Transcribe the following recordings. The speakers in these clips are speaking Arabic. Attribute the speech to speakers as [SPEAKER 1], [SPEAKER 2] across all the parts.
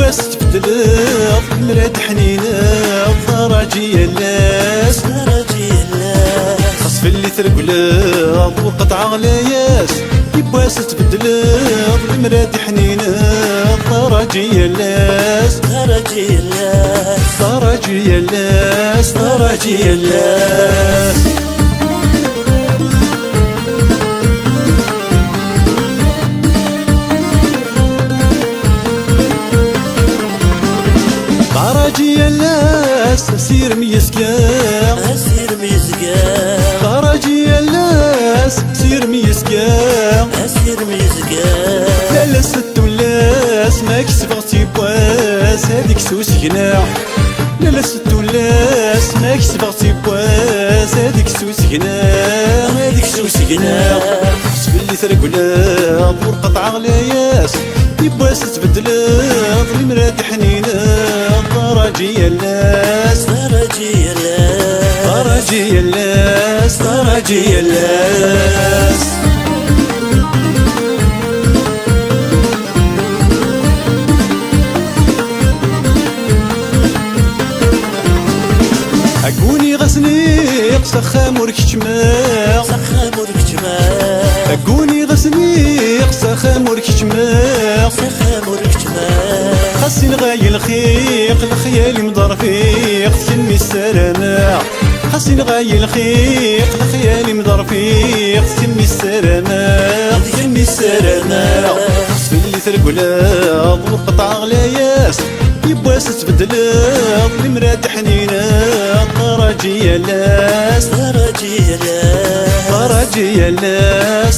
[SPEAKER 1] يبواس تبدل مراد حنينة ضراجي اللاس خاص في اللي ترقلب وقطع غلاياس يبواس تبدل مراد حنينة ضراجي اللاس ضراجي اللاس ضراجي اللاس ضراجي اللاس سير ميسكا ضراجي اللاس سير ميسكا لا ست ولاس ما كسبغتي بواس هاديك سوسكنا لا ست ولاس ما كسبغتي بواس هاديك سوسكنا حسب اللي ترقلب ورقطع غلاياس يبواس تبدل المراد حنينة ضراجي اللاس ضراجي اللاس ضراجي اللاس أقوني غسنيق سخام وركشماق أقوني غسنيق سخام وركشماق خاصي نغاي الخيق الخيال مضرفيق تكمي السلامة خاصي نغاي الخيق الخيال مضرفيق تكمي السلامة خاص في اللي ترقلب وقطع غلاياس يبواس تبدل المراد حنينة ضراجي اللاس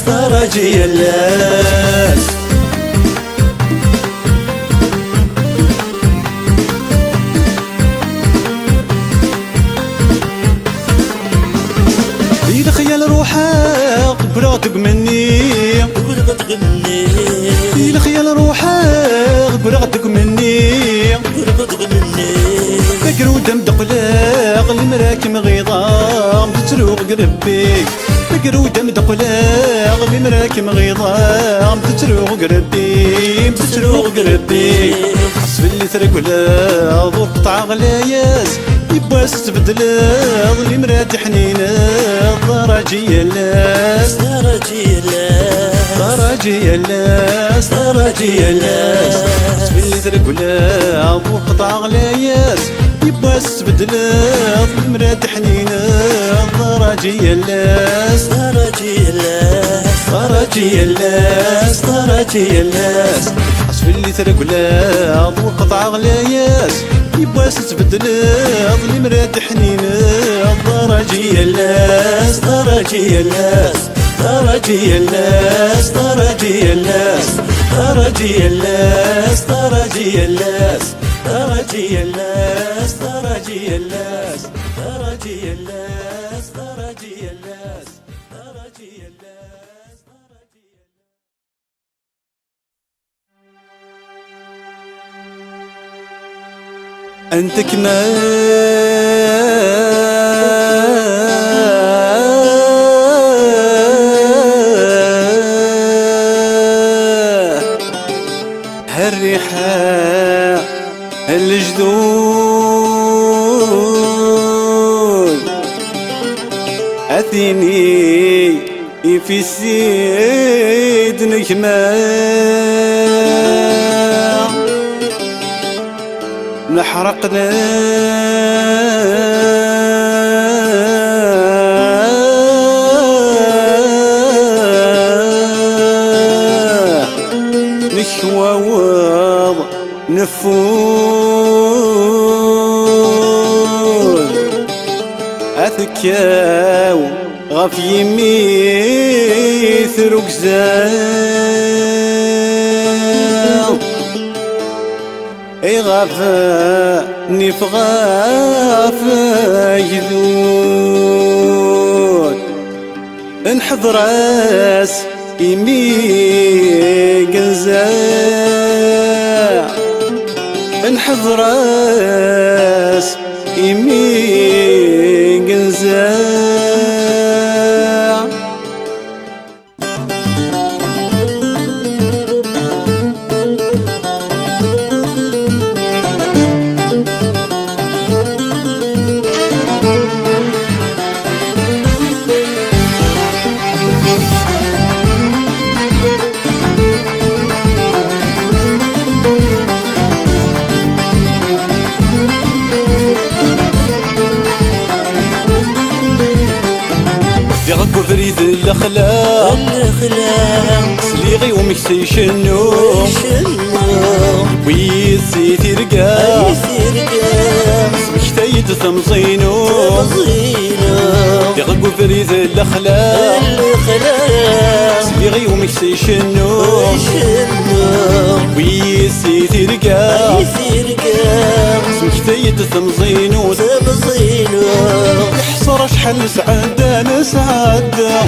[SPEAKER 1] ضراجي اللاس إذا خيال روحك براتك مني إذا خيال روحك براتك مني فكر ودم دقلاق المراكم غيضام تتروق قربيك فكر ودم دقلاق المراكم غيضام تتروق قربيك حسب اللي ترقلب وقطع غلاياس يبواس تبدل المراد حنينة ضراجي اللاس حسب اللي ترقلب وقطع غلاياس يبواس تبدل المراد حنينة ضراجي اللاس حسب اللي ترقلب وقطع غلاياس يبواس تبدل المراد حنينة ضراجي اللاس ضراجي اللاس ضراجي اللاس ضراجي اللاس ضراجي اللاس ضراجي اللاس ضراجي اللاس ضراجي اللاس ضراجي اللاس ضراجي اللاس ضراجي اللاس أنت هالريحة الجدود أثيني في السيد نكمة نحرقنا نشواوض نفوذ أثكاو غف يميث ركزاو اي غفا نفغاف جذود انحضر راس يمي قنزاع انحضر راس يمي قنزاع الأخلاق سليغي ومكسي شنو ويسي ترقى سمكتايد تمزينو يغقو فريد الأخلاق سليغي ومكسي شنو ويسي ترقى سمكتايد تمزينو يحصر شحال سعادة نسعادة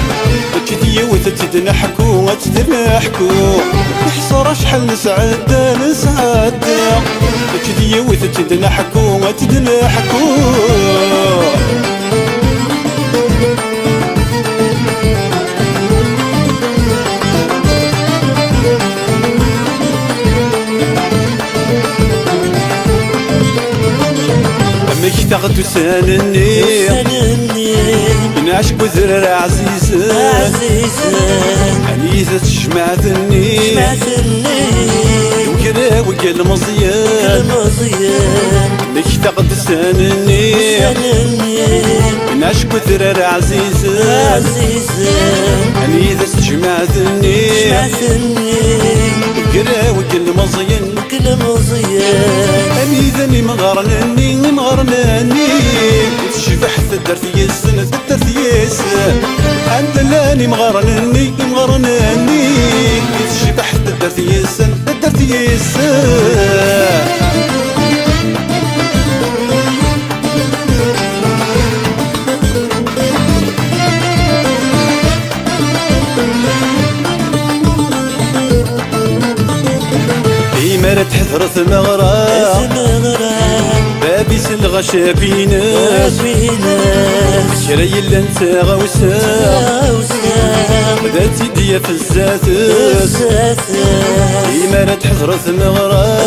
[SPEAKER 1] تجدي وتتنحكو وتتنحكو يحصر شحال سعادة نسعادة تجدي وتتنحكو وتتنحكو تاخدو سنني نعشق وزرر عزيزة عنيزة تشمعتني وكرا وقال مزيان لك تاخدو سنني نعشق وزرر عزيزة عنيزة تشمعتني وكرا وقال مزيان أميذني مغرناني تشبح درت يسن درت يسن عندلاني مغرناني تشبح درت يسن درت يسن مرت حثرة مغرى بابي سلغى شابيناس شراي اللي انت غوسا ذاتي ديا في الزاتس مرت حثرة مغرى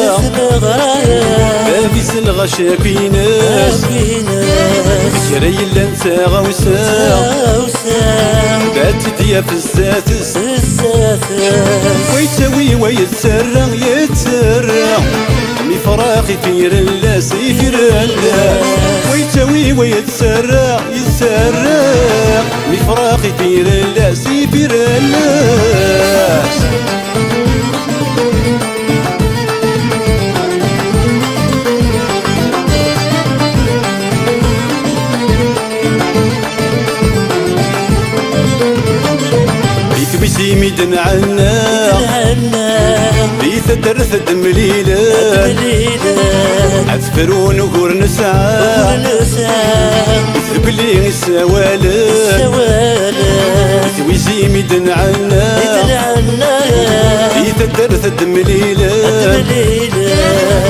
[SPEAKER 1] بابي سلغى شابيناس شراي اللي انت غوسا ذاتي ديا في الزاتس ويتسوي ويتسرع يتسرع مي فراغي في رلا سيفي رلا ويتسوي ويتسرع يتسرع مي فراغي في رلا سيفي رلا بيسي ميدن عنا بيث درث دمليلة عتفرون وقور نسعى بلي السوالة بيسي ميدن عنا بيث درث دمليلة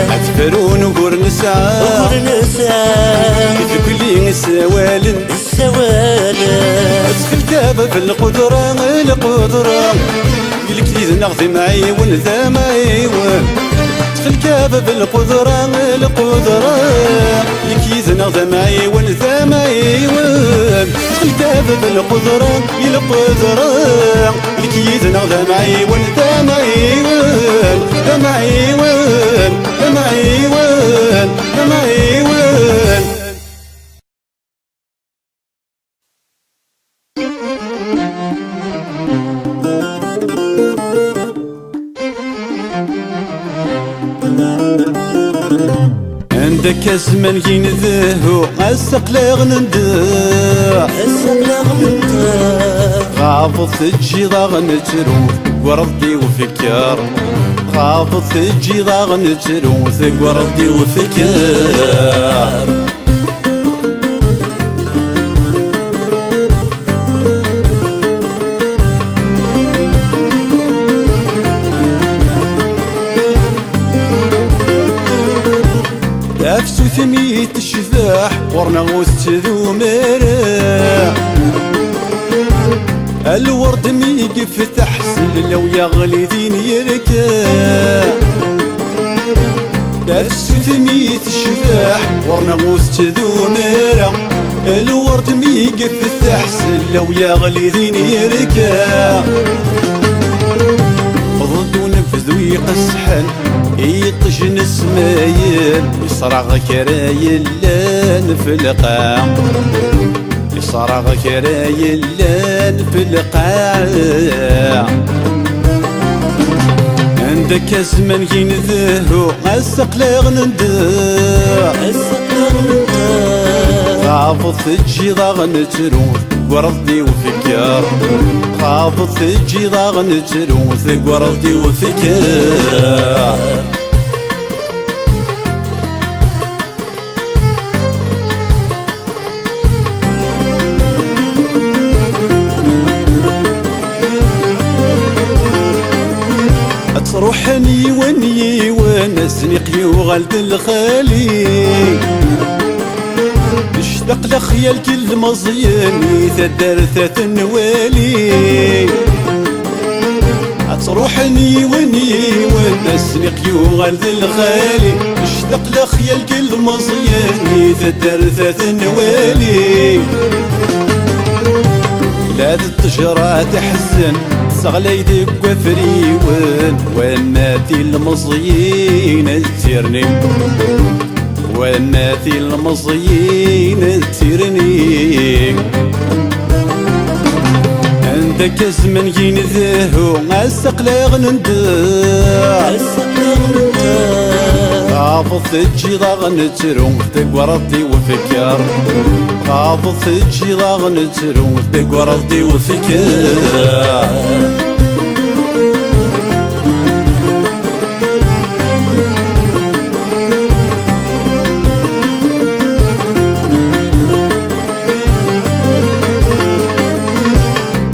[SPEAKER 1] عتفرون وقور نسعى بلي السوالة أدخل كابة في القدرة يلك إذا نغذي معي ونذا معي أدخل كابة في القدرة يلك إذا نغذي معي ونذا معي أدخل كابة في القدرة يلك إذا نغذي معي ونذا معي عندك الزمان ينذهو السقلاغ ننداه غافض تجي ضاغ نترو وردي وفكر غافض تجي ضاغ نترو وردي وفكر نفسو ثميت الشفاح ورنا غوست ذو مرا الورد ميقف فتح سل لو يغلي ذين يركا نفسو ثميت الشفاح ورنا غوست ذو مرا الورد ميقف فتح سل لو يغلي ذين يركا ضدو نفذو يقسحن يطجن السمايل يصرع كرايل لان في القاع يصرغ كراي الليل في القاع عندك الزمن ينذهو السقلاغ نداع خافض تجي ضاغ نتروث ورضي وفكر خافض تجي ضاغ نتروث ورضي وفكر تروحني وني ونسني قيوغالد الخالي اشتاق لخيال كل مزياني تدرثة النوالي تروحني وني ونسني قيوغالد الخالي اشتاق لخيال كل مزياني تدرثة النوالي لا تجرى تحزن صغلي يدك وفريون وماتي المصيين تسيرني وماتي المصيين تسيرني عندك زمن ينذهو السقلاغ نداع خافض تجي ضاغ نتروم تقورضي وفكر خافض تجي ضاغ نتروم تقورضي وفكر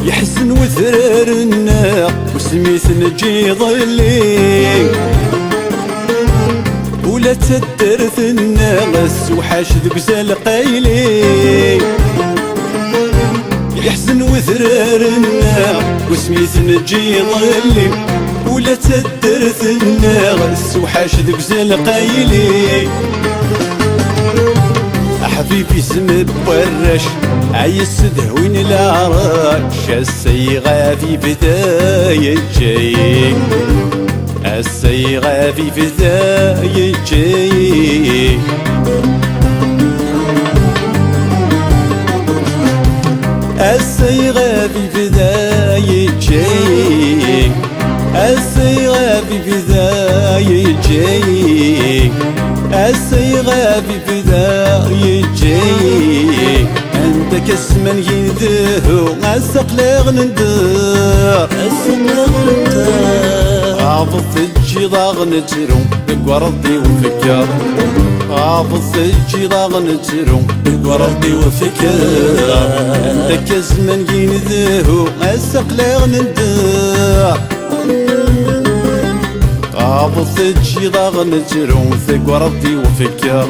[SPEAKER 1] يحسن وثرار الناق وسميث نجي ظلي ولا تدرث الناس وحاشد بزال قايلي يحزن وثرار الناس وسميث نجي ظلي ولا تدرث الناس وحاشد بزال قايلي حبيبي سم بورش عايز تدهوين العراش الصيغة في بداية جاي الصيغة في بداية جاي الصيغة في بداية جاي الصيغة في بداية جاي الصيغة في بداية جاي عندك الزمن ينذهو السقلاغ نداع خافض تجي ضاغ نتروم بقورضي وفكر خافض تجي ضاغ نتروم بقورضي وفكر عندك الزمن ينذهو السقلاغ نداع خافض تجي ضاغ نتروم ثقورضي وفكر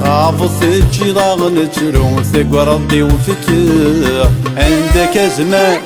[SPEAKER 1] خافض تجي ضاغ نتروم ثقورضي وفكر عندك زمان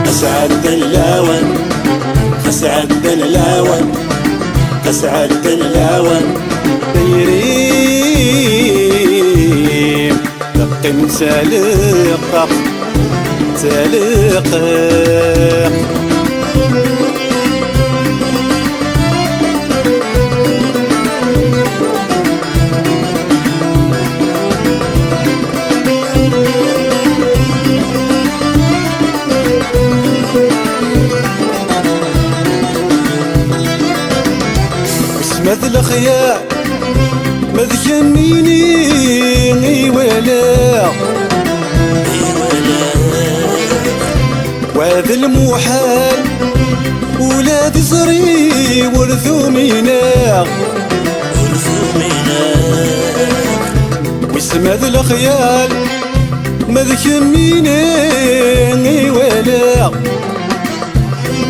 [SPEAKER 2] أسعد اللاون أسعد اللاون أسعد اللاون
[SPEAKER 1] دايرين تقيم تالق تالق اسمد الخيار مذكنيني ولا وهذا المحال ولاد صري ورثوا مينا واسمد الخيال مذكنيني ولا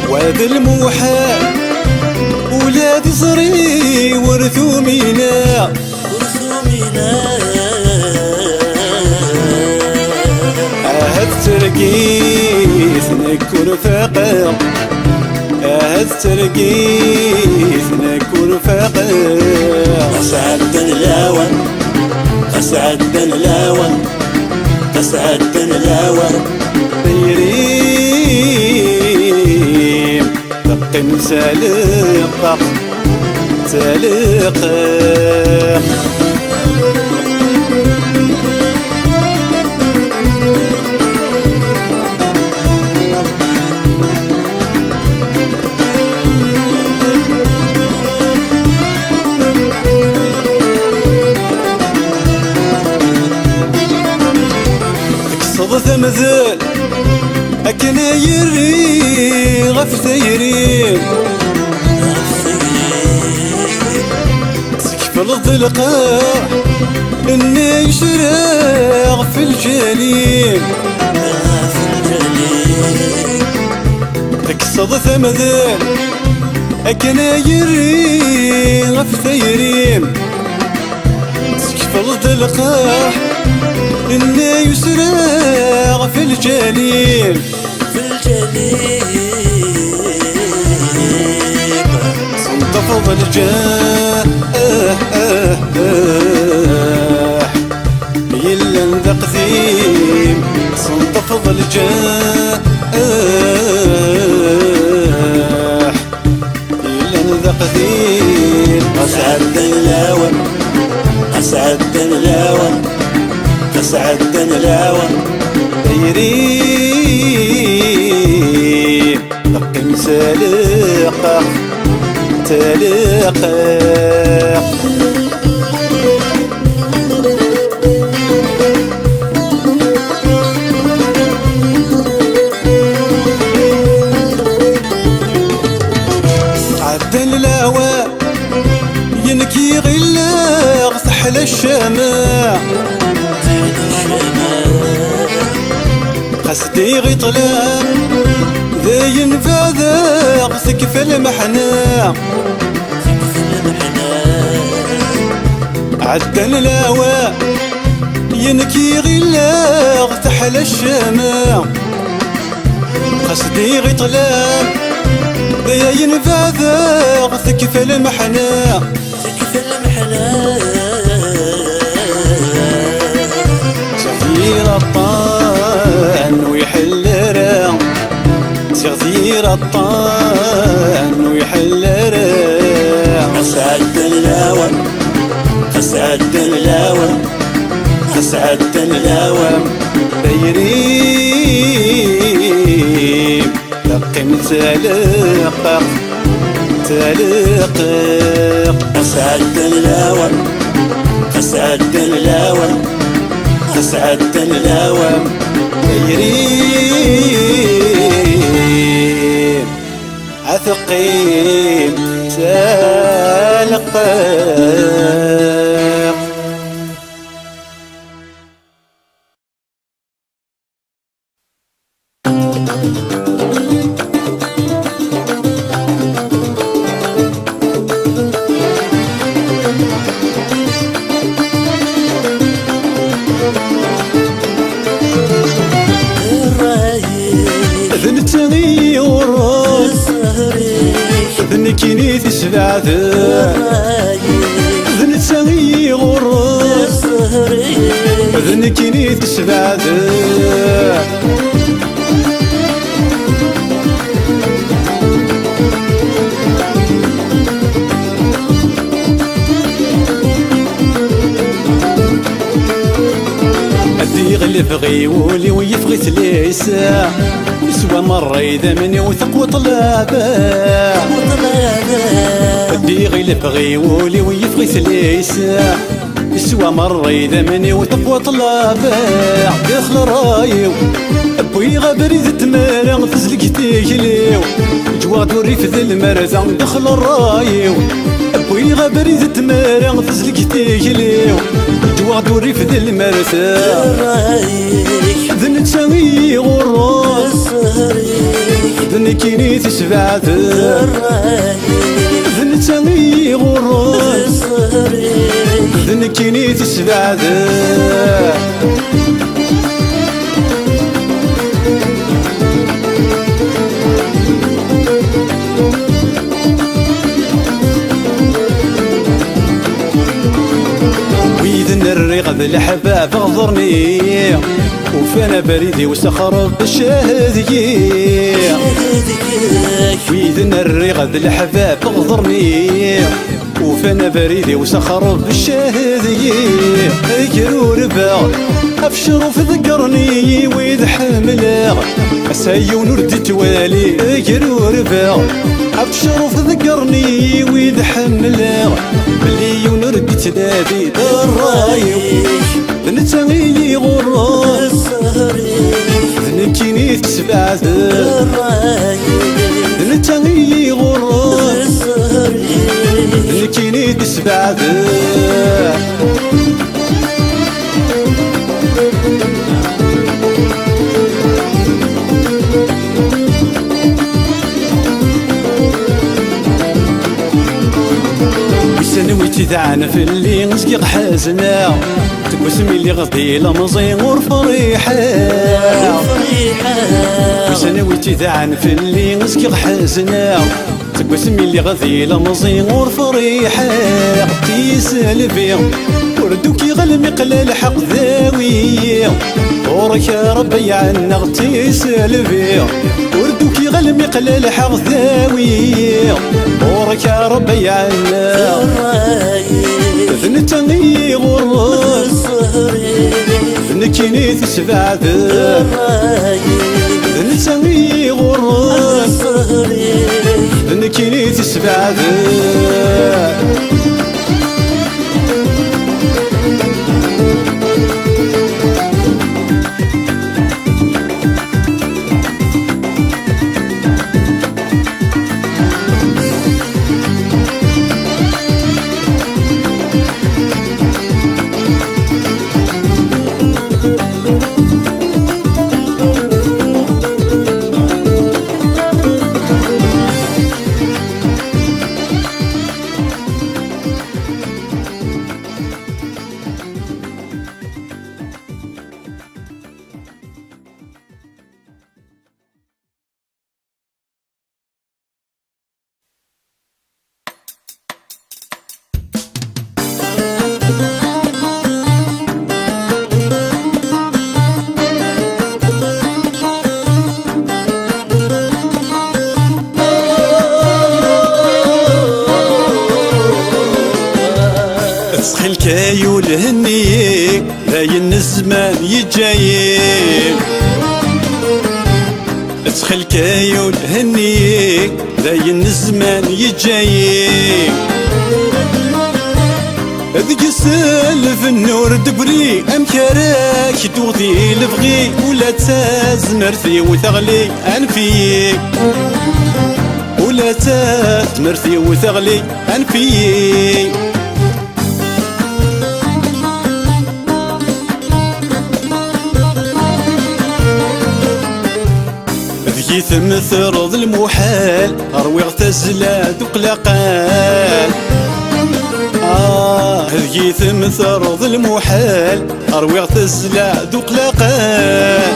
[SPEAKER 1] وهذا المحال ولاد صري ورثوا مينا عهد ترقيث نكون فقر عهد ترقيث نكون فقر
[SPEAKER 2] أسعد اللاون أسعد اللاون أسعد اللاون
[SPEAKER 1] طيريم تقم سالقة سالقة ثمثل أكن يري غف ثيرين سكفل الضلقاع إني يشرق في الجليل تكسض ثمثل أكن يري غف ثيرين سكفل الضلقاع إني يسرق في الجليل
[SPEAKER 2] في الجليل
[SPEAKER 1] صنطفض الجاح يلا ندق ذيم صنطفض الجاح يلا ندق ذيم
[SPEAKER 2] أسعد اللاون أسعد اللاون أسعد اللاون
[SPEAKER 1] يريم لقم سالقة تالقة عدل الهوى ينكي غلاغ سحل الشماع قصدي غيطلع ذا ينفع ذاق سقف المحنة عدل الهوى ينكي غلاغ سحل الشماع قصدي غيطلع ذا ينفع ذاق سقف المحنة صغير الطان ويحل رام صغير الطان ويحل رام
[SPEAKER 2] أسعد اللاون أسعد اللاون أسعد اللاون
[SPEAKER 1] دايرين لقم تالقة تالقة
[SPEAKER 2] أسعد اللاون أسعد اللاون أسعد اللاون
[SPEAKER 1] دايرين عثقين تالقة ذنتني وراس ذنكيني تسبعة ذنتني وراس ذنكيني تسبعة أدي غلف غيولي ويفغي ثليسة نسوى مرة إذا مني وثق وطلابة أدي غلف غيولي ويفغي ثليسة نسوى مرة إذا مني وثق وطلابة داخل رايو أبوي غبريد تمارا تزلق تيجليو جواد وريف ذا المرزا داخل الرايو أبوي غبريد تمارا تزلق تيجليو جواد وريف ذا المرزا ذن تساوي غراس ذن كيني تسبعة ذن تساوي غراس ذن كيني تسبعد ويذن الريق ذي الحباب غضرني وفانا بريدي وسخرب بالشهادي ويذن الريق ذي الحباب غضرني وفانا بريدي وسخرب بالشهادي اجروا ربا ابشر وذكرني ويذ حامله اساي ونرد توالي اجروا ربا ابشر وذكرني ويذ حامله بلي ونرد تنادي الرايق نتغيي غراس نكيني تسبعد نتغيي غراس نكيني تسبعد وسنويتي ذعنا في اللي نسقي حازنا واسمي اللي غطي لمزين ورفريحة وسنويتي ذعنا في اللي نسقي حازنا واسمي اللي غطي لمزين ورفريحة تيسال فيا وردوك يغلم يقلل حق ذاوية ورك يا ربي عنا غتيسال فيا وردوك يغلم يقلل حق ذاوية ورك يا ربي عنا ذنتني غراس ذنكيني تسبعد ذنتني غراس ذنكيني تسبعد تسخي الكايول هني باين الزمان يجاي تسخي الكايول هني باين الزمان يجاي ذيك السالف النور دبري امكارك توضي لبغي ولا تازمرتي وثغلي انفيك ولا تازمرتي وثغلي انفيك تمثل ذي المحال اروي اغتزلا ذوق لقال هذي تمثل ذي المحال اروي اغتزلا ذوق لقال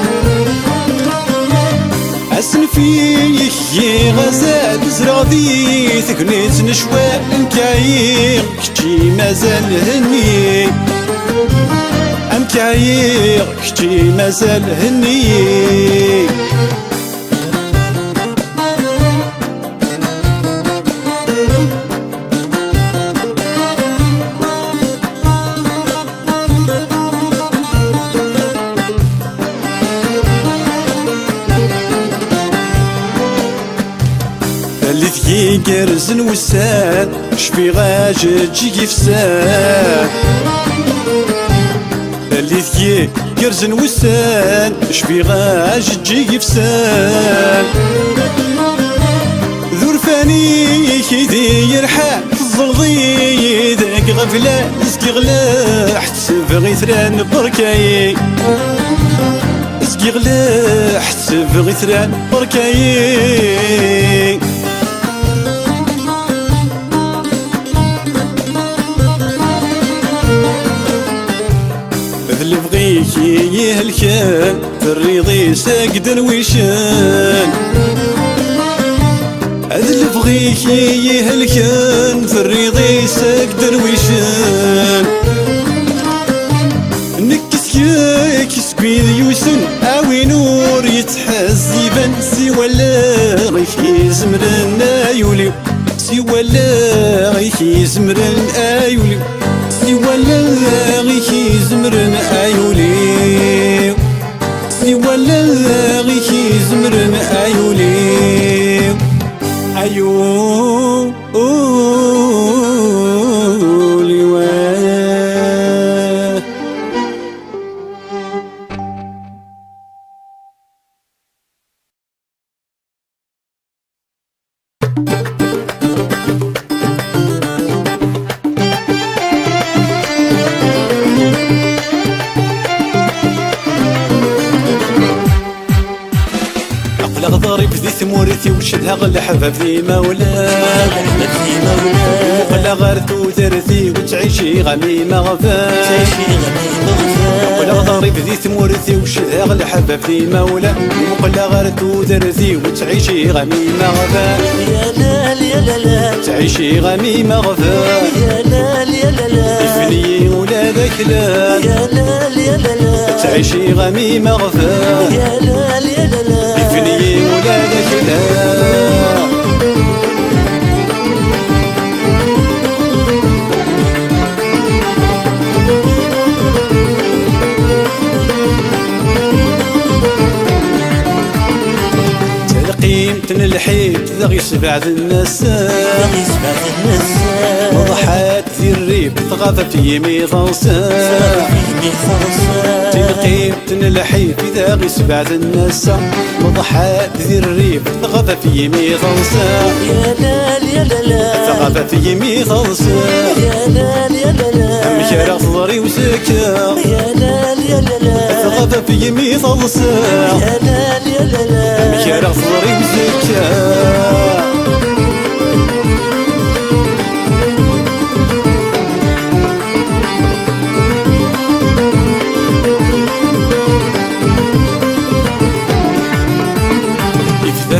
[SPEAKER 1] حسن فيك يا غزال زرع ذي ثقنيت نشوى انكايق كتي مازال هني امكايق كتي مازال هني اللي قرزن وسان شفي غاجة تجي فسان اللي قرزن وسان شفي غاجة تجي فسان ذور فاني كيدي يرحى الظلضي ذاك غفلة اسكي غلا حتسب غيثران بركاي اسكي غلا حتسب غيثران بركاي اللي بغيك يهلكان في الريض ساقد الويشان اللي بغيك يهلكان في الريض ساقد الويشان نكس كيس بيد يوسن اوي نور يتحزبن سوى لا غيك يزمرن ايولي سوى لا غيك يزمرن ايولي سوى لا غيك يزمرن ايولي سوى لا غيك يزمرن ايولي ايولي واه ضارب ذي ثمورتي وشدها غلحفة في مولاه وقلا غارتو ثرثي وتعيشي غميمة غفاه وقلا ضارب ذي ثمورتي وشدها غلحفة في مولاه وقلا غارتو ثرثي وتعيشي غميمة غفاه
[SPEAKER 2] يا لال يا لال
[SPEAKER 1] تعيشي غميمة غفاه
[SPEAKER 2] يا لال يا لال
[SPEAKER 1] يفني ولادك لا
[SPEAKER 2] يا لال يا لال
[SPEAKER 1] تعيشي غميمة غفاه
[SPEAKER 2] يا لال يا لال
[SPEAKER 1] يفني ولادك لا تلقيمتن الحيط ذغي سبع الناس وضحات ذي الريب تغاثى في يمي ضوسان تلقيمتن الحيط ذغي سبع الناس وضحات ذي الريب تغاثى في يمي ضوسان
[SPEAKER 2] يا لال يا لال
[SPEAKER 1] تغاثى في يمي ضوسان
[SPEAKER 2] يا لال يا لال
[SPEAKER 1] مشارع صدري وسكا
[SPEAKER 2] يا لال يا لال
[SPEAKER 1] تغاثى في يمي ضوسان
[SPEAKER 2] يا لال يا لال
[SPEAKER 1] مشارع صدري وسكا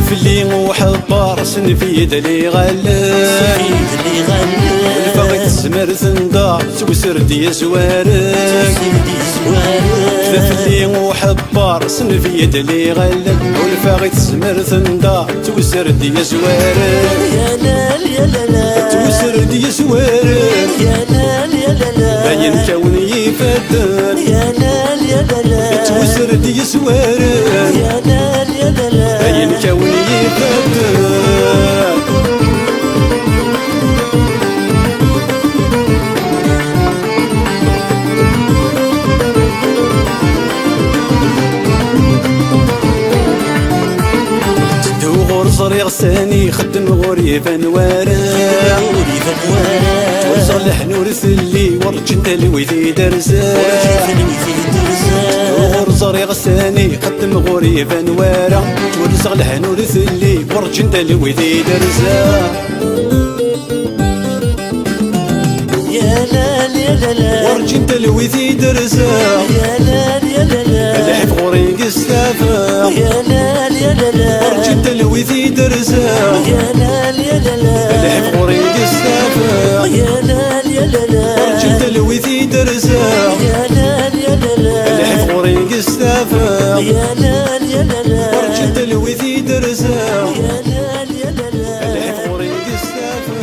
[SPEAKER 1] فلي وحبار سنفيد لي غلال والفغيت السمر ثندار توسر دي زوارك فلي وحبار سنفيد لي غلال والفغيت السمر ثندار توسر دي زوارك
[SPEAKER 2] يا لال يا لال
[SPEAKER 1] توسر دي زوارك
[SPEAKER 2] يا لال يا لال
[SPEAKER 1] باين كوني فدان
[SPEAKER 2] يا لال يا لال
[SPEAKER 1] توسر دي زوارك
[SPEAKER 2] يا لال يا لال
[SPEAKER 1] باين كوني فدان غرزر يغساني خدم غريبا وارا ورزر نور ثلي ورجنت الويدي درزا غرزر يغساني خدم غريبا وارا ورزر نور ثلي ورجنت الويدي درزا
[SPEAKER 2] يا لال يا لال
[SPEAKER 1] ورجنت الويدي درزا
[SPEAKER 2] يا لال يا لال
[SPEAKER 1] الحب غريق السافا
[SPEAKER 2] يا لال يا لال
[SPEAKER 1] ورجنت الويدي درزا
[SPEAKER 2] يا لال يا لال
[SPEAKER 1] الحب غريق السافا
[SPEAKER 2] يا لال يا لال
[SPEAKER 1] ورجنت الويدي درزا
[SPEAKER 2] يا لال يا لال
[SPEAKER 1] الحب غريق السافا
[SPEAKER 2] يا لال يا لال
[SPEAKER 1] ورجنت الويدي درزا
[SPEAKER 2] يا لال يا لال
[SPEAKER 1] الحب غريق السافا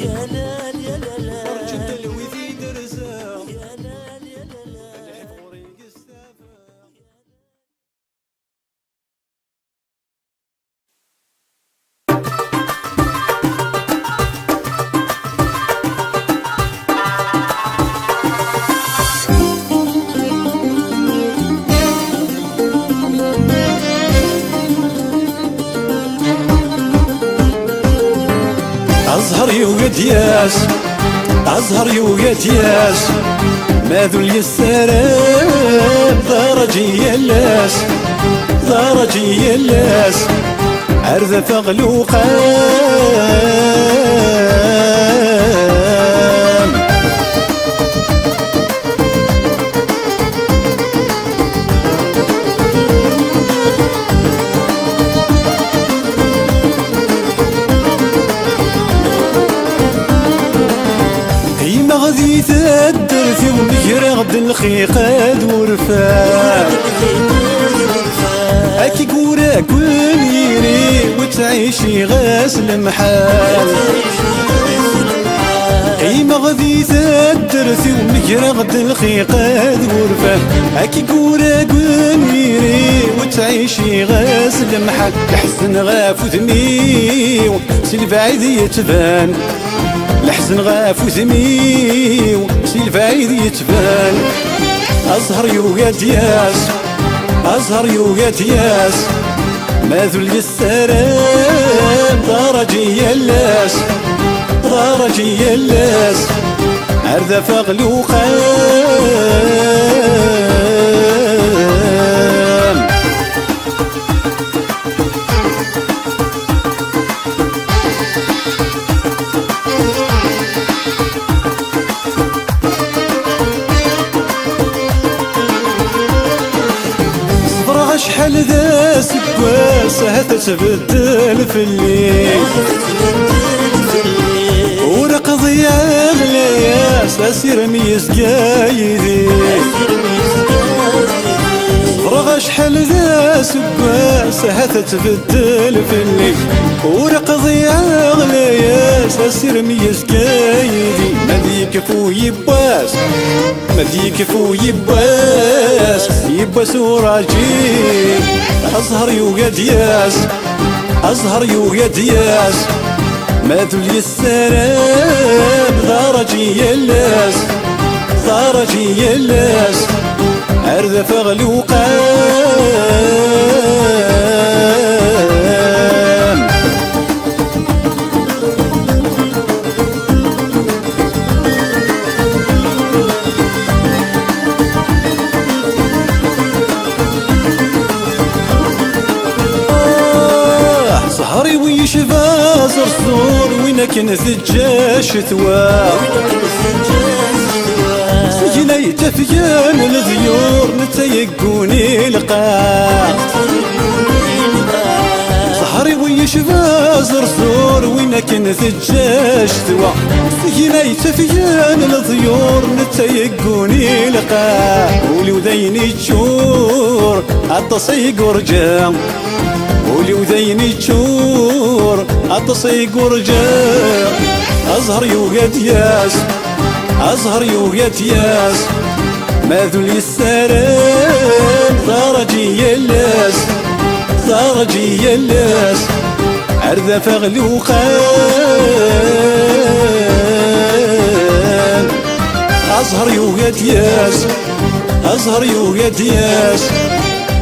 [SPEAKER 2] يا لال يا لال
[SPEAKER 1] ورجنت الويدي درزا
[SPEAKER 2] يا لال يا لال
[SPEAKER 1] الحب غريق السافا أزهر يوجد ياس أزهر يوجد ياس ما ذو اليسارات درجي اللاس درجي اللاس أرذ فغلوقان إما غادي تدرتي ومكرا غد الخيقاد ورفان أكي كورا كل يري وتعيشي غاس المحال إما غادي تدرتي ومكرا غد الخيقاد ورفان أكي كورا كل يري وتعيشي غاس المحال الحزن غاف وثميو سي البعيد يتبان الحزن غاف وثميو سي البعيد يتبان أزهر يوقات ياس أزهر يوقات ياس ما ذل السلام درجي يلاس درجي يلاس عرذا فغلوقان شحال ذا سكواسة تتبدل في الليل ورقضي غلياس أسير ميز قايدي فرغ شحال ذا سكواسة تتبدل في الليل ورقضي غلياس أسير ميز قايدي ما ذيكفو يباس ما ذيكفو يباس يباس وراجي أزهر يوقات ياس أزهر يوقات ياس ما ذل السلام درجي يلاس درجي يلاس عرذا فغلوقان سهري ويشفى زرزور وين كان ثجا شتوا سجنا يتفيان الذيور نتيقوني القاع سهري ويشفى زرزور وين كان ثجا شتوا سجنا يتفيان الذيور نتيقوني القاع ولي وذيني تشور التصيق ورجام ولي وذيني تشور التصيق ورجام أزهر يوقات ياس أزهر يوقات ياس ما ذل السلام درجي يلاس درجي يلاس عرذا فغلوقان أزهر يوقات ياس أزهر يوقات ياس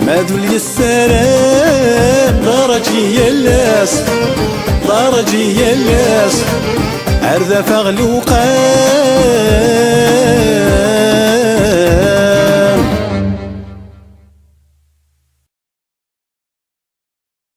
[SPEAKER 1] ما ذل السلام درجي يلاس درجي يلاس عرذا فغلوقان